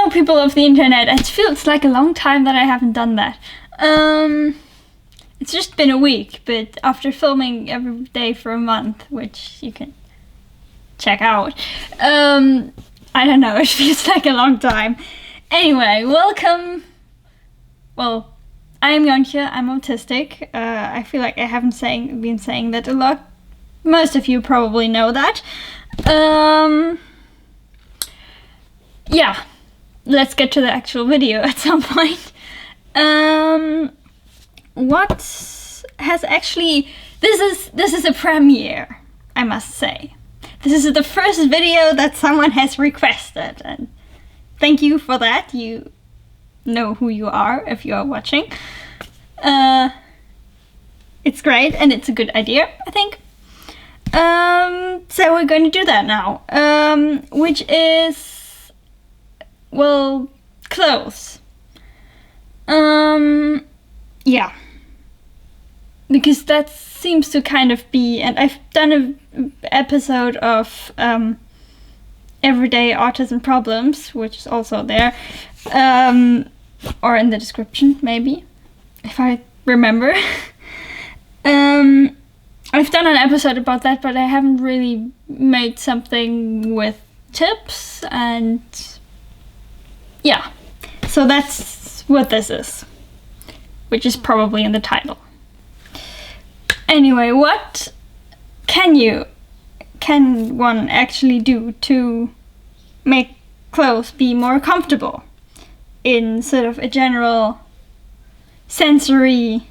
Hello, people of the internet. It feels like a long time that I haven't done that. It's just been a week, but after filming every day for a month, which you can check out, I don't know, it feels like a long time. Anyway, welcome. Well, I am Jontje, I'm autistic. I feel like I haven't been saying that a lot. Most of you probably know that. Yeah, let's get to the actual video at some point. What has actually, this is a premiere, I must say. This is the first video that someone has requested, and thank you for that. You know who you are if you are watching. It's great and it's a good idea, I think. So we're going to do that now, which is, well, clothes. Yeah, because that seems to kind of be, and I've done an episode of everyday autism problems, which is also there, or in the description maybe, if I remember. I've done an episode about that, but I haven't really made something with tips, and yeah, so that's what this is, which is probably in the title. Anyway, what can one actually do to make clothes be more comfortable in sort of a general sensory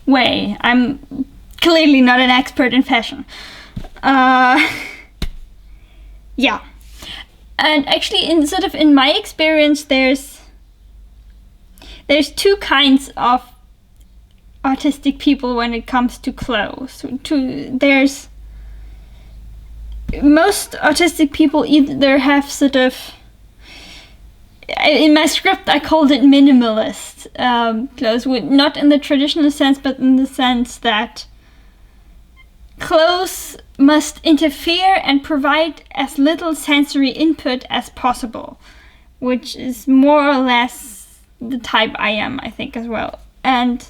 way? I'm clearly not an expert in fashion. Yeah. And actually, in my experience, there's two kinds of autistic people when it comes to clothes. There's most autistic people either have sort of, in my script I called it minimalist clothes, not in the traditional sense, but in the sense that clothes must interfere and provide as little sensory input as possible, which is more or less the type I am, I think, as well. And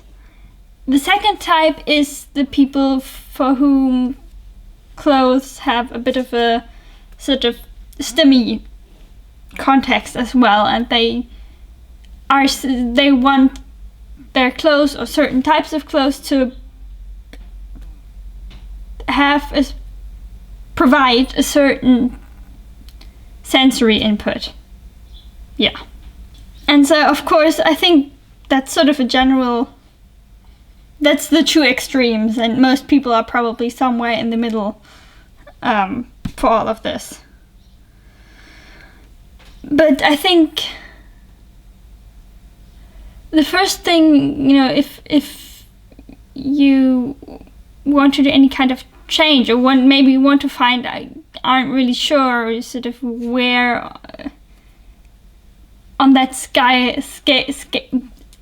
the second type is the people for whom clothes have a bit of a sort of STEMmy context as well, and they want their clothes or certain types of clothes to provide a certain sensory input. Yeah. And so, of course, I think that's sort of that's the two extremes, and most people are probably somewhere in the middle for all of this. But I think the first thing, if you want to do any kind of change, or maybe want to find, aren't really sure sort of where on that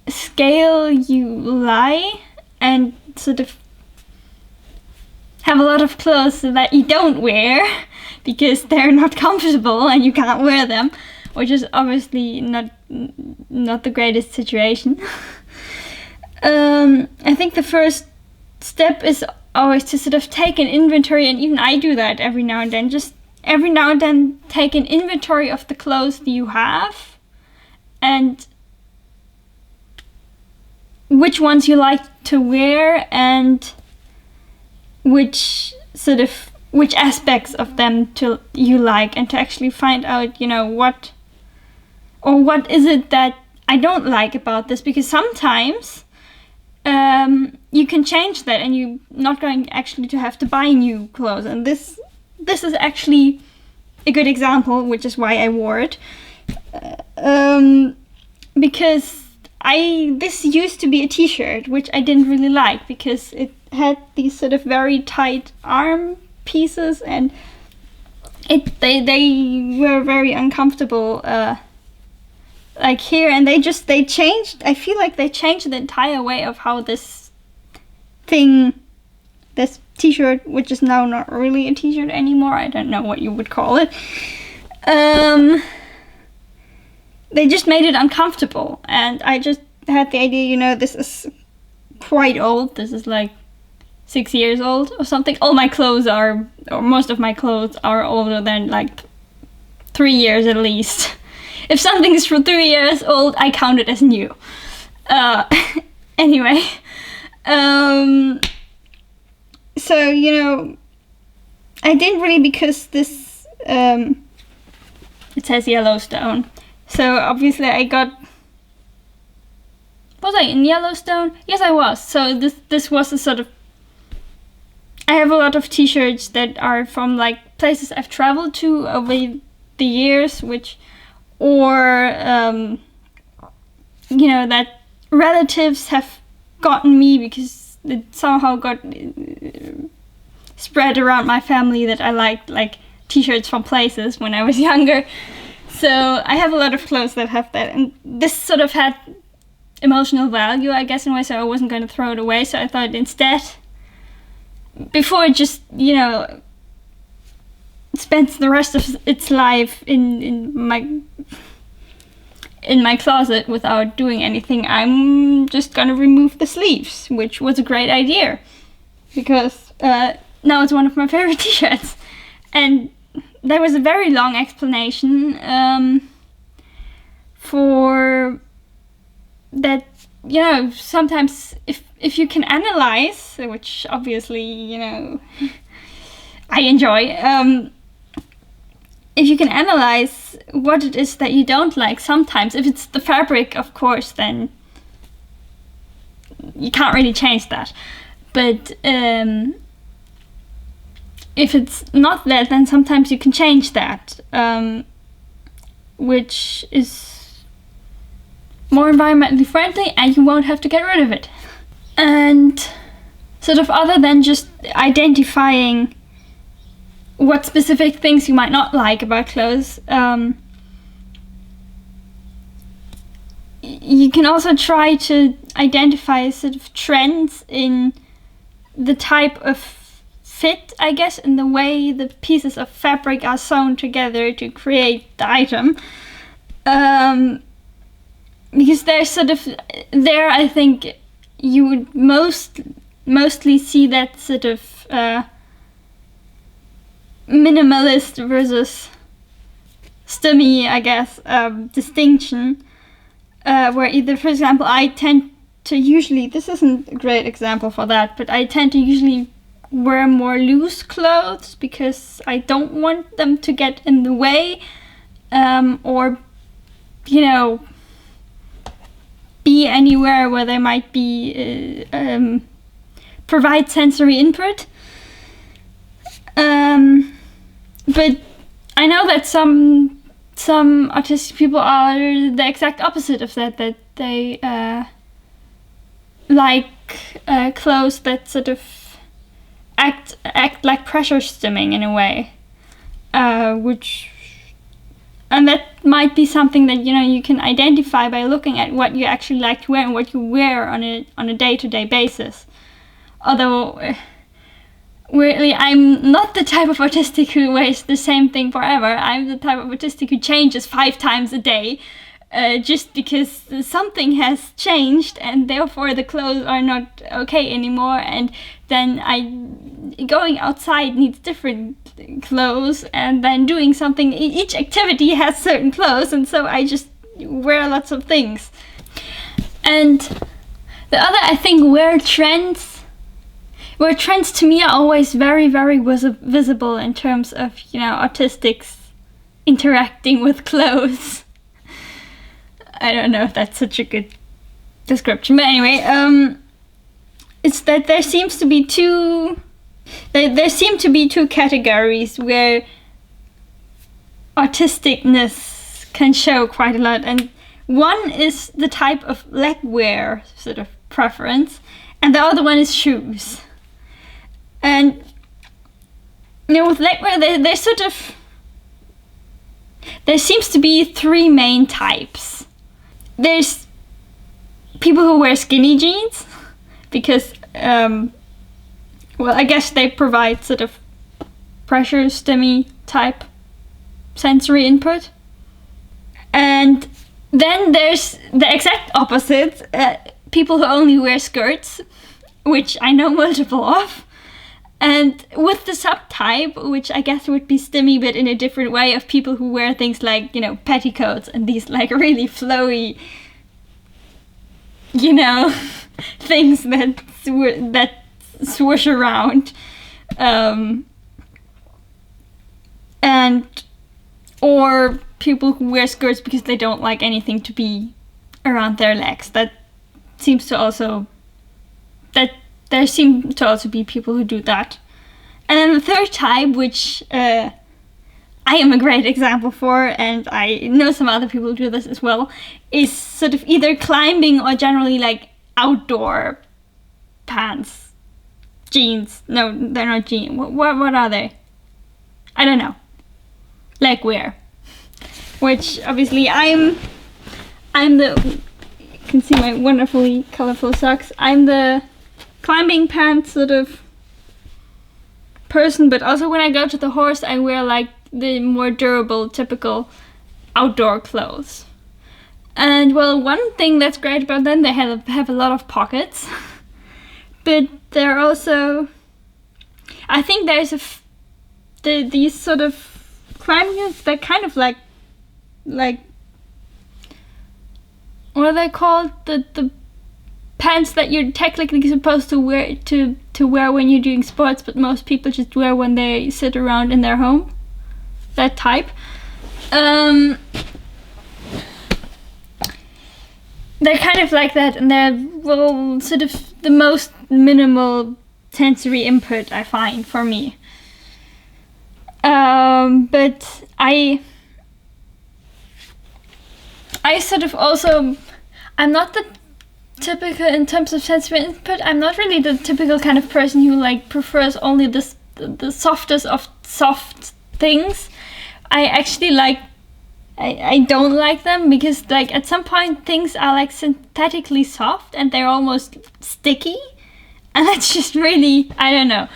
scale you lie, and sort of have a lot of clothes that you don't wear because they're not comfortable and you can't wear them, which is obviously not the greatest situation. I think the first step is always to sort of take an inventory, and even I do that every now and then, just every now and then take an inventory of the clothes that you have and which ones you like to wear and which aspects of them you like, and to actually find out, what is it that I don't like about this, because sometimes you can change that and you're not going actually to have to buy new clothes. And this is actually a good example, which is why I wore it. Because this used to be a t-shirt, which I didn't really like because it had these sort of very tight arm pieces, and they were very uncomfortable, like here, and they changed, I feel like they changed the entire way of how this t-shirt, which is now not really a t-shirt anymore, I don't know what you would call it, they just made it uncomfortable. And I just had the idea, you know, this is quite old. This is like 6 years old or something. All my clothes are, or most of my clothes are older than like 3 years at least. If something is from 3 years old, I count it as new. Anyway, so, you know, I didn't really, because this, it says Yellowstone. So obviously I got, was I in Yellowstone? Yes, I was. So this was a sort of, I have a lot of t-shirts that are from like places I've traveled to over the years, or you know, that relatives have gotten me because it somehow got spread around my family that I liked like t-shirts from places when I was younger. So I have a lot of clothes that have that, and this sort of had emotional value, I guess, in a way, so I wasn't going to throw it away. So I thought instead, before it just, you know, spends the rest of its life in my closet without doing anything, I'm just gonna remove the sleeves, which was a great idea, because now it's one of my favorite t-shirts. And there was a very long explanation for that, you know, sometimes if you can analyze, which obviously, you know, I enjoy, if you can analyze what it is that you don't like, sometimes, if it's the fabric, of course, then you can't really change that. But if it's not that, then sometimes you can change that, which is more environmentally friendly, and you won't have to get rid of it. And sort of, other than just identifying what specific things you might not like about clothes, you can also try to identify sort of trends in the type of fit, I guess, in the way the pieces of fabric are sewn together to create the item. Because there's sort of, there I think you would mostly see that sort of minimalist versus stummy, I guess, distinction, where either, for example, I tend to usually, this isn't a great example for that, but I tend to usually wear more loose clothes because I don't want them to get in the way, or, you know, be anywhere where they might be provide sensory input. But I know that some autistic people are the exact opposite of that they like clothes that sort of act like pressure stimming in a way, and that might be something that, you know, you can identify by looking at what you actually like to wear and what you wear on a day-to-day basis. Although, weirdly, I'm not the type of autistic who wears the same thing forever. I'm the type of autistic who changes 5 times a day, just because something has changed and therefore the clothes are not okay anymore, and then going outside needs different clothes, and then doing something, each activity has certain clothes, and so I just wear lots of things. And the other, I think, where trends to me are always very, very visible in terms of, you know, autistics interacting with clothes. I don't know if that's such a good description, but anyway, it's that there seem to be two categories where autisticness can show quite a lot, and one is the type of leg wear sort of preference, and the other one is shoes. And, you know, with leg wear, there seems to be 3 main types. There's people who wear skinny jeans because, well, I guess they provide sort of pressure stimmy type sensory input. And Then there's the exact opposite, people who only wear skirts, which I know multiple of. And with the subtype, which I guess would be stimmy, but in a different way, of people who wear things like, you know, petticoats and these like really flowy, you know, things that swoosh around. And or people who wear skirts because they don't like anything to be around their legs. There seem to also be people who do that. And then the third type, which I am a great example for, and I know some other people who do this as well, is sort of either climbing or generally like outdoor pants. Jeans. No, they're not jeans. What are they? I don't know. Leg wear. Which obviously I'm the, you can see my wonderfully colorful socks. I'm the climbing pants sort of person, but also when I go to the horse, I wear like the more durable, typical outdoor clothes. And well, one thing that's great about them, they have a lot of pockets, but they're also, I think there's these sort of climbing, they're kind of like what are they called? The pants that you're technically supposed to wear to wear when you're doing sports, but most people just wear when they sit around in their home. That type. They're kind of like that, and they're well, sort of the most minimal sensory input I find for me. But I sort of also, I'm not the typical, in terms of sensory input, I'm not really the typical kind of person who like prefers only the softest of soft things. I actually like, I don't like them because like at some point things are like synthetically soft and they're almost sticky, and that's just really, I don't know.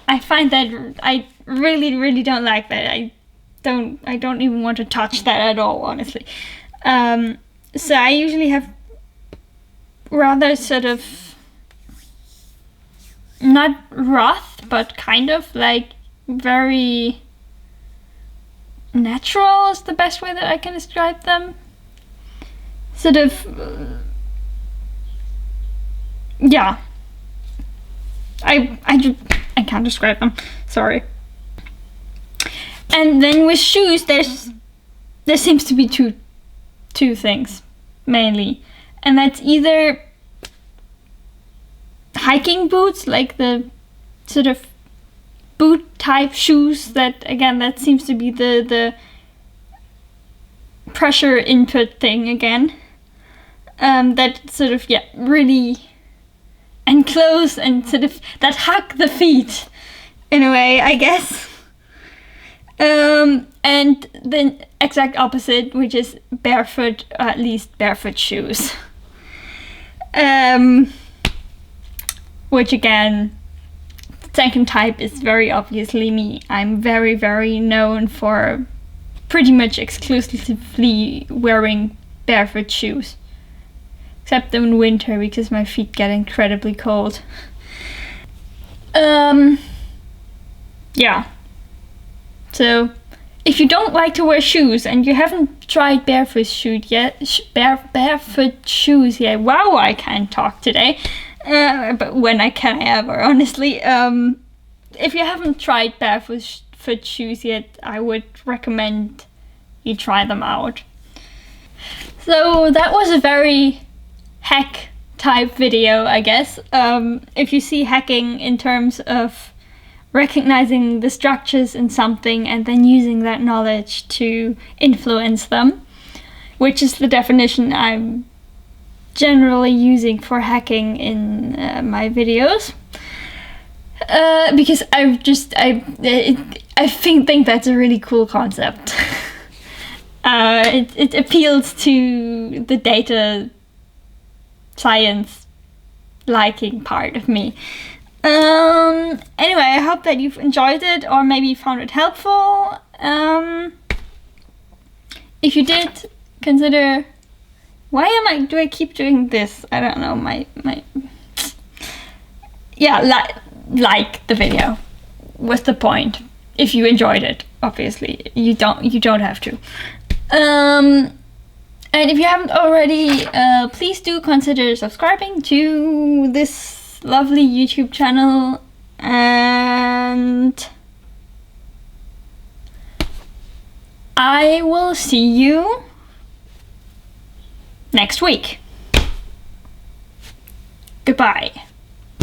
I find that I really don't like that. I don't even want to touch that at all, honestly. So I usually have rather sort of not rough, but kind of like very natural is the best way that I can describe them. Sort of, yeah. I can't describe them. Sorry. And then with shoes, there seems to be two things mainly, and that's either hiking boots, like the sort of boot type shoes that seems to be the pressure input thing again, that sort of really enclose and sort of that hug the feet in a way, I guess. And the exact opposite, which is barefoot, or at least barefoot shoes. Which again, second type is very obviously me. I'm very known for pretty much exclusively wearing barefoot shoes. Except in winter because my feet get incredibly cold. Yeah. So, if you don't like to wear shoes and you haven't tried barefoot shoes yet, wow, I can't talk today. But when I can, I ever, honestly. If you haven't tried barefoot shoes yet, I would recommend you try them out. So that was a very hack type video, I guess. If you see hacking in terms of recognizing the structures in something and then using that knowledge to influence them, which is the definition I'm generally using for hacking in my videos, because I think that's a really cool concept. It appeals to the data science liking part of me. Anyway, I hope that you've enjoyed it or maybe found it helpful. If you did, consider do I keep doing this? I don't know, yeah, like the video was the point. If you enjoyed it, obviously, you don't have to. And if you haven't already, please do consider subscribing to this lovely YouTube channel, and I will see you next week. Goodbye.